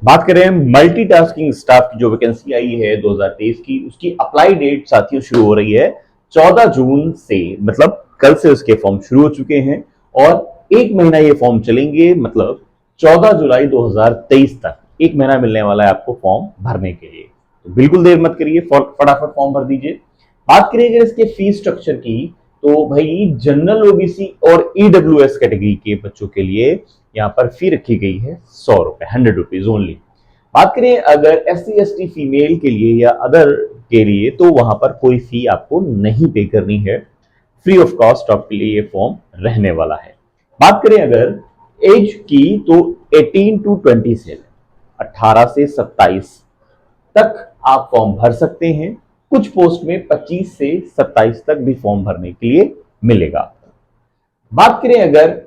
बात करें multitasking staff की जो वैकेंसी आई है 2023 की, उसकी अप्लाई डेट साथियों शुरू हो रही है 14 जून से। मतलब कल से उसके फॉर्म शुरू हो चुके हैं और एक महीना ये फॉर्म चलेंगे, मतलब 14 जुलाई 2023 तक एक महीना मिलने वाला है आपको फॉर्म भरने के लिए। तो बिल्कुल देर मत करिए, फटाफट फॉर्म भर दीजिए। बात करिए अगर इसके फीस स्ट्रक्चर की, तो भाई जनरल ओबीसी और ईडब्ल्यूएस कैटेगरी के बच्चों के लिए यहाँ पर फी रखी गई है 100 रुपए, 100 रुपीज ओनली। बात करें अगर SC ST फीमेल के लिए या अदर के लिए, तो वहां पर कोई फी आपको नहीं पे करनी है, फ्री ऑफ कॉस्ट आपके लिए ये फॉर्म रहने वाला है। बात करें अगर एज की, तो 18 टू 27, 18 से 27 तक आप फॉर्म भर सकते हैं। कुछ पोस्ट में 25 से 27 तक भी फॉर्म भरने के लिए मिलेगा। बात करें अगर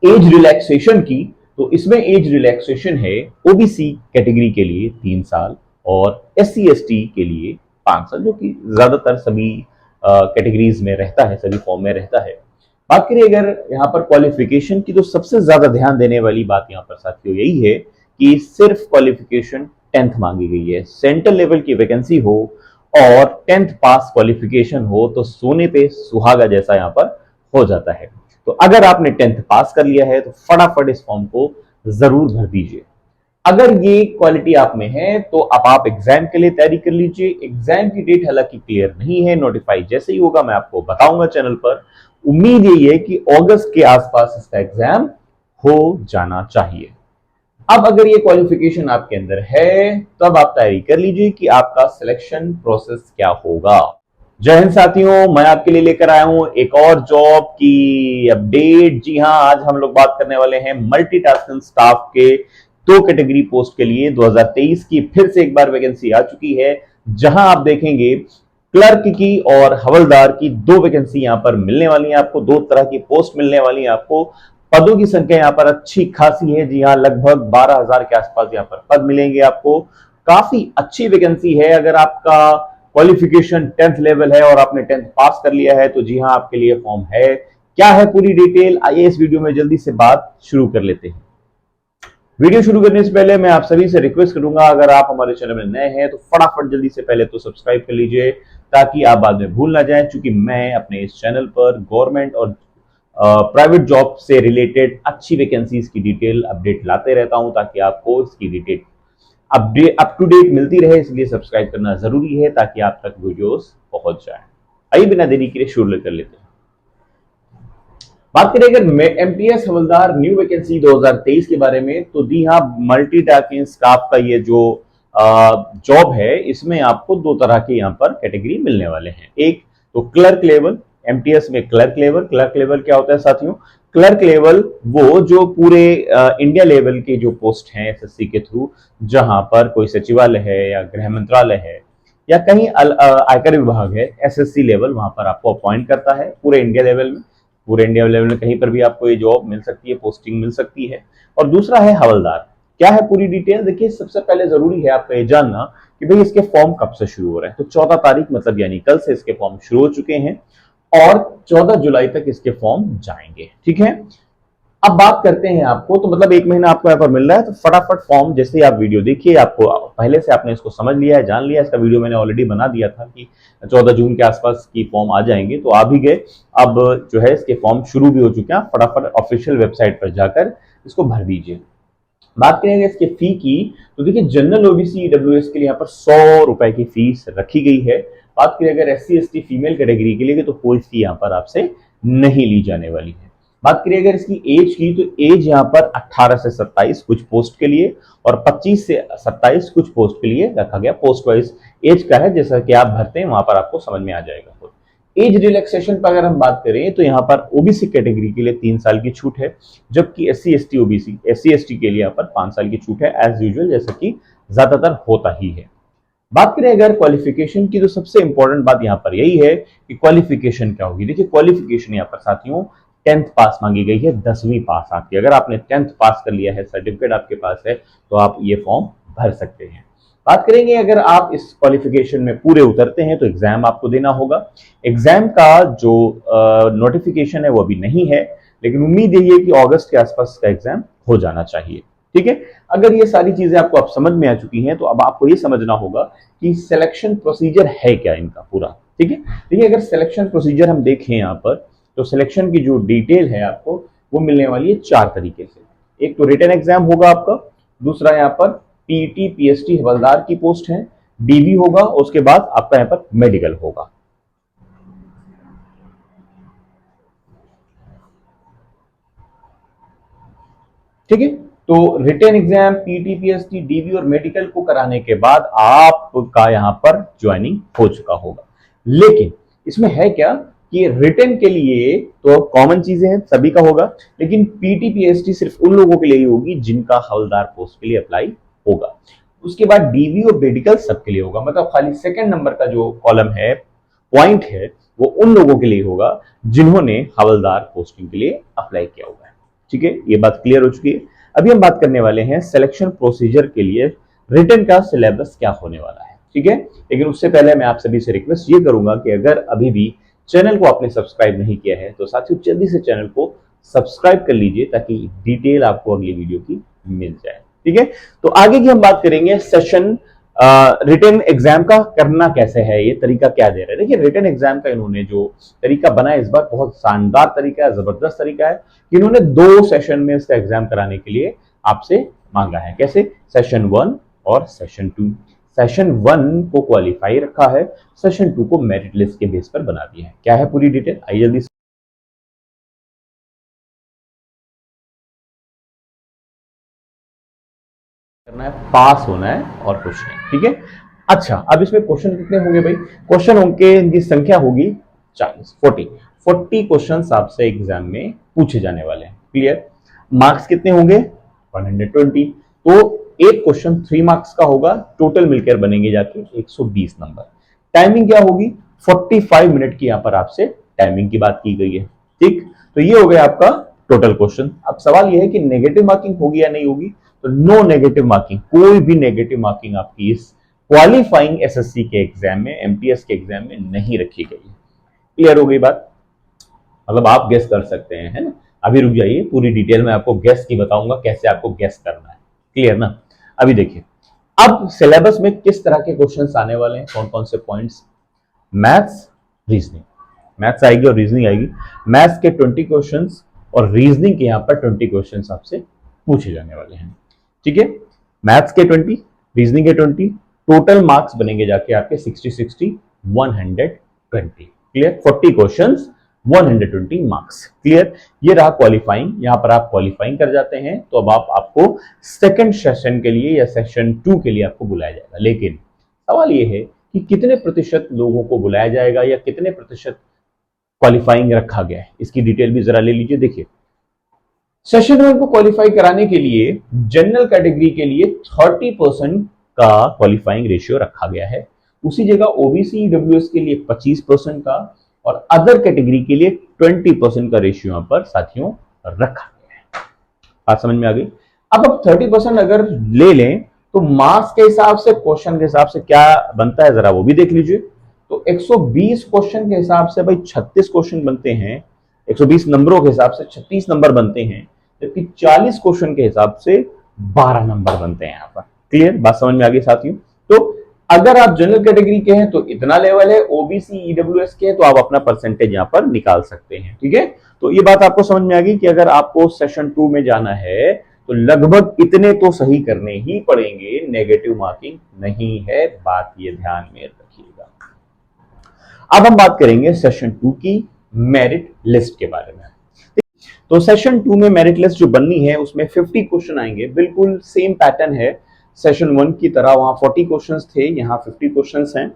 एज रिलैक्सेशन की, तो इसमें एज रिलैक्सेशन है ओबीसी कैटेगरी के लिए 3 साल और SC ST के लिए 5 साल, जो कि ज्यादातर सभी कैटेगरीज में रहता है, सभी फॉर्म में रहता है। बात करिए अगर यहाँ पर क्वालिफिकेशन की, तो सबसे ज्यादा ध्यान देने वाली बात यहाँ पर साथियों यही है कि सिर्फ क्वालिफिकेशन 10th मांगी गई है। सेंट्रल लेवल की वैकेंसी हो और 10th पास क्वालिफिकेशन हो तो सोने पे सुहागा जैसा यहाँ पर हो जाता है। तो अगर आपने 10th पास कर लिया है तो फटाफट इस फॉर्म को जरूर भर दीजिए। अगर ये क्वालिटी आप में है तो अब आप एग्जाम के लिए तैयारी कर लीजिए। एग्जाम की डेट हालांकि क्लियर नहीं है, नोटिफाई जैसे ही होगा मैं आपको बताऊंगा चैनल पर। उम्मीद यही है कि अगस्त के आसपास इसका एग्जाम हो जाना चाहिए। अब अगर ये क्वालिफिकेशन आपके अंदर है, तब आप तैयारी कर लीजिए कि आपका सिलेक्शन प्रोसेस क्या होगा। जय हिंद साथियों, मैं आपके लिए लेकर आया हूं एक और जॉब की अपडेट। जी हां, आज हम लोग बात करने वाले हैं मल्टीटास्किंग स्टाफ के 2 कैटेगरी पोस्ट के लिए। 2023 की फिर से एक बार वैकेंसी आ चुकी है, जहां आप देखेंगे क्लर्क की और हवलदार की 2 वैकेंसी यहां पर मिलने वाली है आपको। 2 तरह की पोस्ट मिलने वाली है आपको। पदों की संख्या यहाँ पर अच्छी खासी है। जी हाँ, लगभग 12,000 के आसपास यहाँ पर पद मिलेंगे आपको। काफी अच्छी वैकेंसी है। अगर आपका क्वालिफिकेशन 10th लेवल है और आपने 10th पास कर लिया है तो जी हाँ, आपके लिए फॉर्म है। क्या है पूरी डिटेल, आइए इस वीडियो में जल्दी से बात शुरू कर लेते हैं। वीडियो शुरू करने से पहले मैं आप सभी से रिक्वेस्ट करूंगा, अगर आप हमारे चैनल में नए हैं तो फटाफट जल्दी से पहले तो सब्सक्राइब कर लीजिए, ताकि आप बाद में भूल ना जाएं। चूंकि मैं अपने इस चैनल पर गवर्नमेंट और प्राइवेट जॉब से रिलेटेड अच्छी वैकेंसीज की डिटेल अपडेट लाते रहता हूं, ताकि आपको इसकी detail update up to date मिलती रहे। इसलिए सब्सक्राइब करना जरूरी है ताकि आप तक वीडियोस पहुंच जाए। आइए बिना देरी के लिए शुरू कर लेते हैं। बात करें अगर MTS हवलदार न्यू वैकेंसी 2023 के बारे में, तो दी हाँ, मल्टीटास्किंग स्टाफ का ये जो जॉब है, इसमें आपको 2 तरह के यहाँ पर कैटेगरी मिलने वाले हैं। एक तो क्लर्क लेवल, MTS में क्लर्क लेवल। क्लर्क लेवल क्या होता है साथियों? क्लर्क लेवल वो जो पूरे इंडिया लेवल के जो पोस्ट हैं SSC के थ्रू, जहां पर कोई सचिवालय है या गृह मंत्रालय है या कहीं आयकर विभाग है, SSC लेवल वहां पर आपको अपॉइंट करता है पूरे इंडिया लेवल में। पूरे इंडिया लेवल में कहीं पर भी आपको ये जॉब मिल सकती है, पोस्टिंग मिल सकती है। और दूसरा है हवलदार। क्या है पूरी डिटेल देखिए। सबसे पहले जरूरी है आपका ये जानना कि भाई इसके फॉर्म कब से शुरू हो रहे हैं। तो 14 तारीख, मतलब यानी कल से इसके फॉर्म शुरू हो चुके हैं और 14 जुलाई तक इसके फॉर्म जाएंगे। ठीक है, अब बात करते हैं आपको, तो मतलब एक महीना आपको यहाँ पर मिल रहा है, तो फटाफट फॉर्म जैसे ही आप वीडियो देखिए, आपको पहले से आपने इसको समझ लिया है, जान लिया। इसका वीडियो मैंने ऑलरेडी बना दिया था कि 14 जून के आसपास की फॉर्म आ जाएंगे, तो आ भी गए। अब जो है इसके फॉर्म शुरू भी हो चुके हैं। फटाफट ऑफिशियल वेबसाइट पर जाकर इसको भर दीजिए। बात करेंगे इसके फी की, तो देखिए जनरल ओबीसी ईडब्ल्यूएस के लिए यहाँ पर 100 रुपए की फीस रखी गई है। बात करें अगर SC ST फीमेल कैटेगरी के लिए, तो कोई फी यहाँ पर आपसे नहीं ली जाने वाली है। बात करिए अगर इसकी एज की, तो एज यहाँ पर 18 से 27 कुछ पोस्ट के लिए और 25 से 27 कुछ पोस्ट के लिए रखा गया। पोस्ट वाइज एज का है, जैसा कि आप भरते हैं वहां पर आपको समझ में आ जाएगा। एज रिलैक्सेशन पर अगर हम बात करें, तो यहाँ पर ओबीसी कैटेगरी के लिए 3 साल की छूट है, जबकि SC ST के लिए यहाँ पर 5 साल की छूट है, एज यूजुअल, जैसा कि ज्यादातर होता ही है। बात करें अगर क्वालिफिकेशन की, तो सबसे इंपॉर्टेंट बात यहाँ पर यही है कि क्वालिफिकेशन क्या होगी। देखिए क्वालिफिकेशन यहाँ पर साथियों 10th पास मांगी गई है, 10वीं पास आपकी। अगर आपने 10th पास कर लिया है, सर्टिफिकेट आपके पास है, तो आप ये फॉर्म भर सकते हैं। बात करेंगे अगर आप इस क्वालिफिकेशन में पूरे उतरते हैं तो एग्जाम आपको देना होगा। एग्जाम का जो नोटिफिकेशन है वो अभी नहीं है, लेकिन उम्मीद यही है कि अगस्त के आसपास का एग्जाम हो जाना चाहिए। ठीक है। अगर ये सारी चीजें आपको अब समझ में आ चुकी हैं तो अब आपको ये समझना होगा कि सिलेक्शन प्रोसीजर है क्या इनका पूरा। ठीक है, देखिए अगर सिलेक्शन प्रोसीजर हम देखें यहाँ पर तो सिलेक्शन की जो डिटेल है आपको वो मिलने वाली है 4 तरीके से। एक तो रिटन एग्जाम होगा आपका, दूसरा यहाँ पर पीटी पीएसटी हवलदार की पोस्ट है, डीवी होगा, उसके बाद आपका यहाँ पर मेडिकल होगा। ठीक है, तो written exam PT PST DV और मेडिकल को कराने के बाद आपका यहां पर ज्वाइनिंग हो चुका होगा। लेकिन इसमें है क्या कि रिटन के लिए तो कॉमन चीजें हैं, सभी का होगा, लेकिन पीटी पीएसटी सिर्फ उन लोगों के लिए ही होगी जिनका हवलदार पोस्ट के लिए अप्लाई होगा। उसके बाद डीवी और मेडिकल सबके लिए होगा, मतलब खाली सेकंड नंबर का जो कॉलम है, पॉइंट है, वो उन लोगों के लिए होगा जिन्होंने हवलदार पोस्टिंग के लिए अप्लाई किया हुआ है। ठीक है, ये बात क्लियर हो चुकी है। अभी हम बात करने वाले हैं सिलेक्शन प्रोसीजर के लिए रिटन का सिलेबस क्या होने वाला है। ठीक है, लेकिन उससे पहले मैं आप सभी से रिक्वेस्ट ये करूंगा कि अगर अभी भी चैनल को आपने सब्सक्राइब नहीं किया है तो साथियों जल्दी से चैनल को सब्सक्राइब कर लीजिए ताकि डिटेल आपको अगली वीडियो की मिल जाए। ठीक है, तो आगे की हम बात करेंगे सेशन रिटन एग्जाम का करना कैसे है, ये तरीका क्या दे रहा है। देखिए रिटन एग्जाम का इन्होंने जो तरीका बनाया इस बार बहुत शानदार तरीका है, जबरदस्त तरीका है कि इन्होंने 2 सेशन में इसका एग्जाम कराने के लिए आपसे मांगा है। कैसे? सेशन 1 और सेशन 2। सेशन 1 को क्वालिफाई रखा है, सेशन 2 को मेरिट लिस्ट के बेस पर बना दिया है। क्या है पूरी डिटेल, आइए जल्दी करना है, पास होना है और कुछ नहीं। ठीक है, अच्छा अब इसमें क्वेश्चन कितने होंगे भाई? क्वेश्चन होंगे, इनकी संख्या होगी 40 क्वेश्चन आपसे एग्जाम में पूछे जाने वाले हैं। क्लियर? मार्क्स कितने होंगे? 120। तो एक क्वेश्चन 3 मार्क्स का होगा, टोटल मिलकर बनेंगे जाके 120 नंबर। टाइमिंग क्या होगी? 45 मिनट की यहां पर आपसे टाइमिंग की बात की गई है। ठीक, तो ये हो गया आपका टोटल क्वेश्चन। अब सवाल यह है कि नेगेटिव मार्किंग होगी या नहीं होगी, तो नो नेगेटिव मार्किंग, कोई भी नेगेटिव मार्किंग आपकी इस क्वालिफाइंग एसएससी के एग्जाम में, एमटीएस के एग्जाम में नहीं रखी गई है। क्लियर हो गई बात? मतलब आप गेस कर सकते हैं, है ना। अभी रुक जाइए, पूरी डिटेल में आपको गेस की बताऊंगा कैसे आपको गेस करना है। क्लियर ना? अभी देखिए अब सिलेबस में किस तरह के क्वेश्चंस आने वाले हैं, कौन कौन से पॉइंट्स। मैथ्स, रीजनिंग, मैथ्स आएगी और रीजनिंग आएगी। मैथ्स के 20 क्वेश्चंस और रीजनिंग के यहां पर 20 क्वेश्चंस आपसे पूछे जाने वाले हैं। ठीक है, मैथ्स के 20, रीजनिंग के 20, टोटल मार्क्स बनेंगे जाके आपके 60 60 120। क्लियर? 40 questions 120 marks. क्लियर? ये रहा क्वालिफाइंग, यहां पर आप क्वालिफाइंग कर जाते हैं तो अब आपको सेकंड सेशन के लिए या सेशन 2 के लिए आपको बुलाया जाएगा। लेकिन सवाल ये है कि कितने प्रतिशत लोगों को बुलाया जाएगा या कितने प्रतिशत क्वालिफाइंग रखा गया है, इसकी डिटेल भी जरा ले लीजिए। देखिए सेशन 1 को क्वालिफाई कराने के लिए जनरल कैटेगरी के लिए 30% का क्वालिफाइंग रेशियो रखा गया है। उसी जगह ओबीसी ईडब्ल्यूएस के लिए 25% का और अदर कैटेगरी के लिए 20% का रेशियो यहां पर साथियों रखा गया है। बात समझ में आ गई? अब 30% अगर ले लें तो मार्क्स के हिसाब से, क्वेश्चन के हिसाब से क्या बनता है जरा वो भी देख लीजिए। तो 120 क्वेश्चन के हिसाब से भाई 36 क्वेश्चन बनते हैं, 120 नंबरों के हिसाब से 36 नंबर बनते हैं, जबकि 40 क्वेश्चन के हिसाब से 12 नंबर बनते हैं यहाँ पर। क्लियर? बात समझ में आ गई साथियों? तो अगर आप जनरल कैटेगरी के हैं तो इतना लेवल है, ओबीसी ईडब्ल्यूएस के हैं तो आप अपना परसेंटेज यहाँ पर निकाल सकते हैं। ठीक है, तो ये बात आपको समझ में आ गई कि अगर आपको सेशन 2 में जाना है तो लगभग इतने तो सही करने ही पड़ेंगे, नेगेटिव मार्किंग नहीं है, बात ये ध्यान में रखिएगा। अब हम बात करेंगे सेशन 2 की मेरिट लिस्ट के बारे में। तो सेशन 2 में मेरिट लिस्ट जो बननी है उसमें 50 क्वेश्चन आएंगे, बिल्कुल सेम पैटर्न है सेशन 1 की तरह। वहां 40 क्वेश्चंस थे, यहाँ 50 क्वेश्चंस हैं।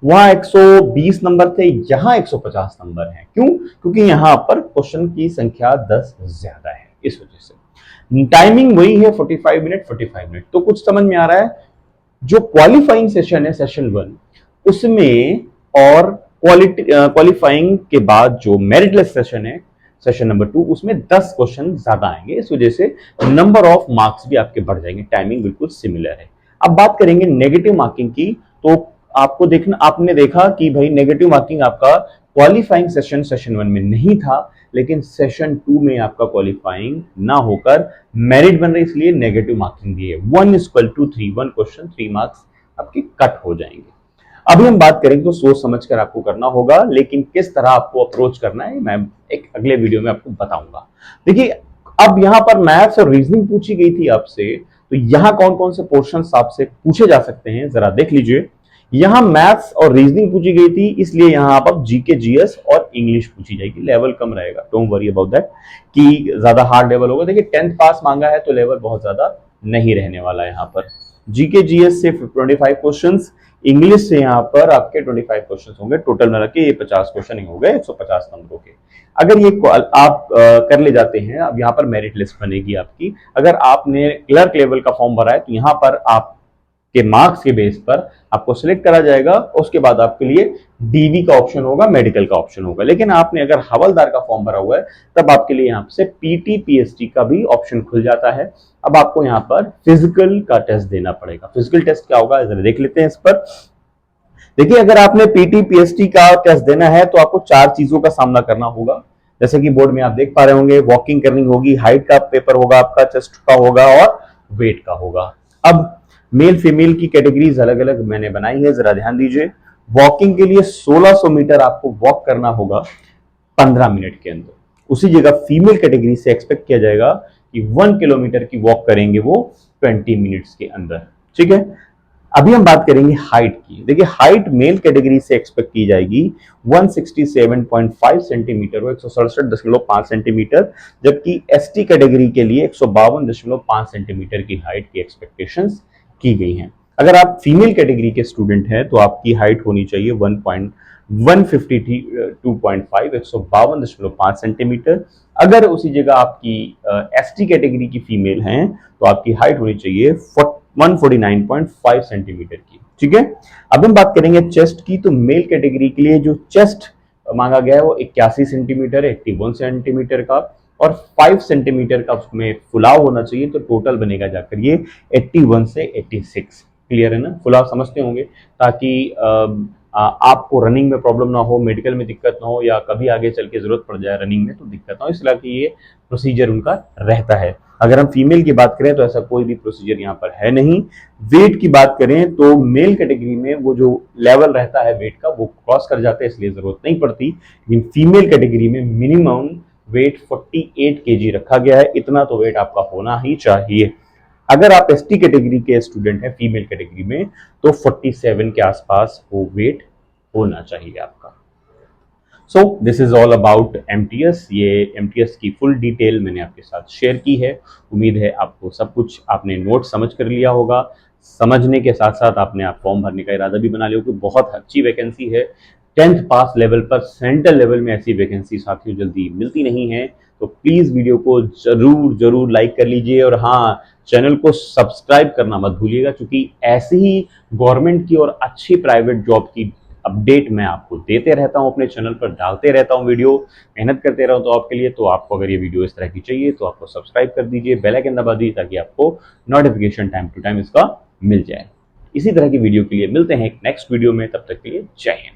वहां 120 नंबर थे, यहाँ 150 नंबर हैं। क्यों? क्योंकि यहाँ पर क्वेश्चन की संख्या 10 ज्यादा है, इस वजह से। टाइमिंग वही है 45 मिनट 45 मिनट। तो कुछ समझ में आ रहा है? जो क्वालिफाइंग सेशन है सेशन 1 उसमें और क्वालिफाइंग के बाद जो मेरिट लिस्ट सेशन है सेशन नंबर 2 उसमें 10 क्वेश्चन ज्यादा आएंगे, इस वजह से नंबर ऑफ मार्क्स भी आपके बढ़ जाएंगे। टाइमिंग बिल्कुल सिमिलर है। अब बात करेंगे नेगेटिव मार्किंग की। तो आपको देखना, आपने देखा कि भाई नेगेटिव मार्किंग आपका क्वालिफाइंग सेशन सेशन 1 में नहीं था, लेकिन सेशन 2 में आपका क्वालिफाइंग ना होकर मेरिट बन रही, इसलिए नेगेटिव मार्किंग दी है। 1:3 1 क्वेश्चन 3 मार्क्स आपके कट हो जाएंगे। अभी हम बात करेंगे तो सोच समझकर आपको करना होगा, लेकिन किस तरह आपको अप्रोच करना है मैं एक अगले वीडियो में आपको बताऊंगा। देखिए, अब यहां पर मैथ्स और रीजनिंग पूछी गई थी आपसे, तो यहां कौन कौन से क्वेश्चंस आपसे पूछे जा सकते हैं जरा देख लीजिए। यहां मैथ्स और रीजनिंग पूछी गई थी, इसलिए यहां आप जीके जीएस और इंग्लिश पूछी जाएगी। लेवल कम रहेगा, डोंट वरी अबाउट दैट कि ज्यादा हार्ड लेवल होगा। देखिए 10th पास मांगा है तो लेवल बहुत ज्यादा नहीं रहने वाला है। यहां पर जीके जीएस से 25 क्वेश्चंस, इंग्लिश से यहाँ पर आपके 25 क्वेश्चन होंगे, टोटल मिला के ये 50 क्वेश्चन ही हो गए 150 नंबरों के। अगर ये आप कर ले जाते हैं, अब यहाँ पर मेरिट लिस्ट बनेगी आपकी। अगर आपने क्लर्क लेवल का फॉर्म भरा है तो यहाँ पर आपके मार्क्स के बेस पर आपको सिलेक्ट करा जाएगा, उसके बाद आपके लिए डीवी का ऑप्शन होगा, मेडिकल का ऑप्शन होगा। लेकिन आपने अगर हवलदार का फॉर्म भरा हुआ है तब आपके लिए यहाँ से पीटी पीएसटी का भी ऑप्शन खुल जाता है। अब आपको यहाँ पर फिजिकल का टेस्ट देना पड़ेगा। फिजिकल टेस्ट क्या होगा जरा देख लेते हैं इस पर। देखिए, अगर आपने पीटी पीएसटी का टेस्ट देना है तो आपको 4 चीजों का सामना करना होगा। जैसे कि बोर्ड में आप देख पा रहे होंगे, वॉकिंग करनी होगी, हाइट का पेपर होगा आपका, चेस्ट का होगा और वेट का होगा। अब मेल फीमेल की कैटेगरीज अलग अलग मैंने बनाई है, जरा ध्यान दीजिए। वॉकिंग के लिए 1600 मीटर आपको वॉक करना होगा 15 मिनट के अंदर। उसी जगह फीमेल कैटेगरी से एक्सपेक्ट किया जाएगा कि 1 किलोमीटर की वॉक करेंगे वो 20 मिनट्स के अंदर। ठीक है, अभी हम बात करेंगे हाइट की। देखिए, हाइट मेल कैटेगरी से एक्सपेक्ट की जाएगी 167.5 सेंटीमीटर, 167.5 सेंटीमीटर, जबकि एसटी कैटेगरी के लिए 152.5 सेंटीमीटर की हाइट की एक्सपेक्टेशंस की गई हैं। अगर आप फीमेल कैटेगरी के स्टूडेंट हैं तो आपकी हाइट होनी चाहिए 152.5 152.5 सेंटीमीटर। अगर उसी जगह आपकी एसटी कैटेगरी की फीमेल हैं तो आपकी हाइट होनी चाहिए 149.5 सेंटीमीटर की। ठीक है, अब हम बात करेंगे चेस्ट की। तो मेल कैटेगरी के लिए जो चेस्ट मांगा गया है वो 81 सेंटीमीटर है, 81 सेंटीमीटर का, और 5 सेंटीमीटर का उसमें फुलाव होना चाहिए। तो टोटल बनेगा जाकर ये 81 से 86। क्लियर है ना, फुलाव समझते होंगे, ताकि आपको रनिंग में प्रॉब्लम ना हो, मेडिकल में दिक्कत ना हो, या कभी आगे चल के जरूरत पड़ जाए रनिंग में तो दिक्कत ना हो, इसलिए कि ये प्रोसीजर उनका रहता है। अगर हम फीमेल की बात करें तो ऐसा कोई भी प्रोसीजर यहाँ पर है नहीं। वेट की बात करें तो मेल कैटेगरी में वो जो लेवल रहता है वेट का वो क्रॉस कर जाता है, इसलिए जरूरत नहीं पड़ती। लेकिन फीमेल कैटेगरी में मिनिमम वेट 48 kg रखा गया है, इतना तो वेट आपका होना ही चाहिए। अगर आप एसटी कैटेगरी के स्टूडेंट हैं फीमेल कैटेगरी में तो 47 के आसपास वो वेट होना चाहिए आपका। So this is all about MTS. ये एमटीएस की फुल डिटेल मैंने आपके साथ शेयर की है। उम्मीद है आपको सब कुछ आपने नोट समझ कर लिया होगा। समझने के साथ साथ आपने आप फॉर्म भरने का इरादा भी बना लिया, क्योंकि बहुत अच्छी वैकेंसी है। 10th पास लेवल पर सेंट्रल लेवल में ऐसी वैकेंसी साथियों जल्दी मिलती नहीं है। तो प्लीज वीडियो को जरूर जरूर लाइक कर लीजिए, और हाँ, चैनल को सब्सक्राइब करना मत भूलिएगा, क्योंकि ऐसे ही गवर्नमेंट की और अच्छी प्राइवेट जॉब की अपडेट मैं आपको देते रहता हूं, अपने चैनल पर डालते रहता हूं वीडियो, मेहनत करते रहता हूं आपके लिए। तो आपको अगर ये वीडियो इस तरह की चाहिए तो आपको सब्सक्राइब कर दीजिए, बेल आइकन दबा दीजिए, ताकि आपको नोटिफिकेशन टाइम टू टाइम इसका मिल जाए। इसी तरह की वीडियो के लिए मिलते हैं एक नेक्स्ट वीडियो में, तब तक के लिए जय हिंद।